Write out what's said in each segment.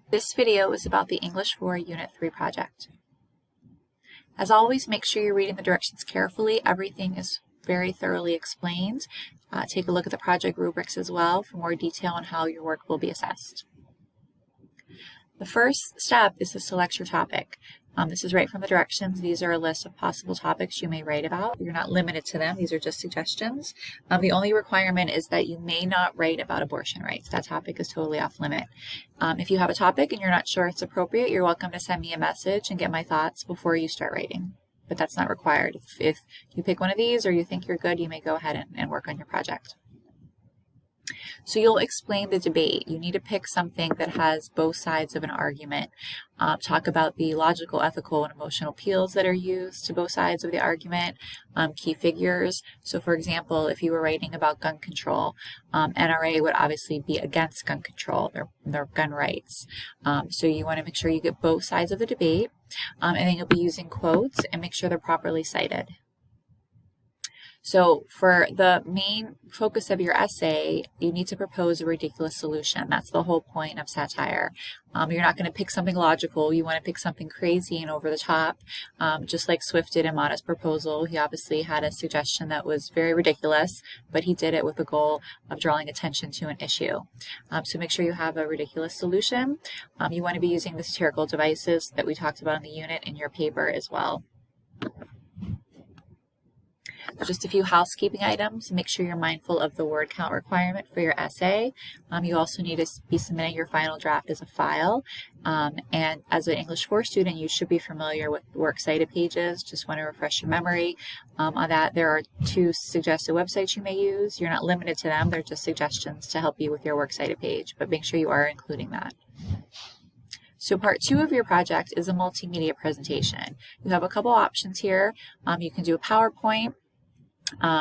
This video is about the English 4 Unit 3 project. As always, make sure you're reading the directions carefully. Everything is very thoroughly explained. Take a look at the project rubrics as well for more detail on how your work will be assessed. The first step is to select your topic. This is right from the directions. These are a list of possible topics you may write about. You're not limited to them. These are just suggestions. The only requirement is that you may not write about abortion rights. That topic is totally off limit. If you have a topic and you're not sure it's appropriate, you're welcome to send me a message and get my thoughts before you start writing. But that's not required. If you pick one of these or you think you're good, you may go ahead and work on your project. So you'll explain the debate. You need to pick something that has both sides of an argument. Talk about the logical, ethical, and emotional appeals that are used to both sides of the argument. Key figures. So for example, if you were writing about gun control, NRA would obviously be against gun control, their gun rights. So you want to make sure you get both sides of the debate. And then you'll be using quotes and make sure they're properly cited. So for the main focus of your essay, you need to propose a ridiculous solution. That's the whole point of satire. You're not going to pick something logical. You want to pick something crazy and over the top, just like Swift did in Modest Proposal. He obviously had a suggestion that was very ridiculous, but he did it with the goal of drawing attention to an issue. So make sure you have a ridiculous solution. You want to be using the satirical devices that we talked about in the unit in your paper as well. Just a few housekeeping items. Make sure you're mindful of the word count requirement for your essay. You also need to be submitting your final draft as a file. And as an English 4 student, you should be familiar with works cited pages. Just want to refresh your memory on that. There are 2 suggested websites you may use. You're not limited to them. They're just suggestions to help you with your works cited page, but make sure you are including that. So part 2 of your project is a multimedia presentation. You have a couple options here. You can do a PowerPoint.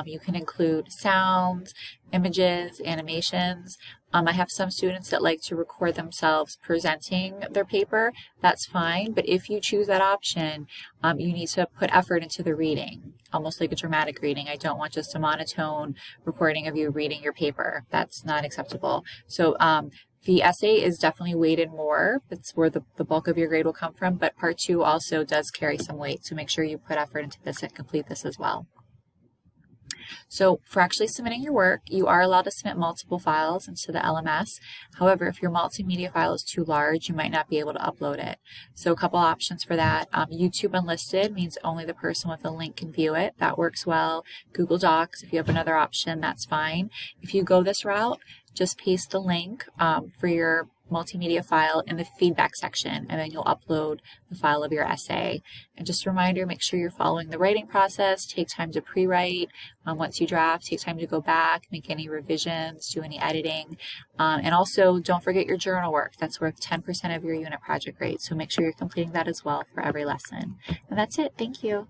You can include sounds, images, animations. I have some students that like to record themselves presenting their paper. That's fine, but if you choose that option, you need to put effort into the reading, almost like a dramatic reading. I don't want just a monotone recording of you reading your paper. That's not acceptable. So the essay is definitely weighted more. That's where the bulk of your grade will come from, but part 2 also does carry some weight, so make sure you put effort into this and complete this as well. So for actually submitting your work, you are allowed to submit multiple files into the LMS. However, if your multimedia file is too large, you might not be able to upload it. So a couple options for that. YouTube Unlisted means only the person with the link can view it. That works well. Google Docs, if you have another option, that's fine. If you go this route, just paste the link for your multimedia file in the feedback section, and then you'll upload the file of your essay. And just a reminder, make sure you're following the writing process. Take time to pre-write. Once you draft, take time to go back, make any revisions, do any editing. And also don't forget your journal work. That's worth 10% of your unit project grade. So make sure you're completing that as well for every lesson. And that's it. Thank you.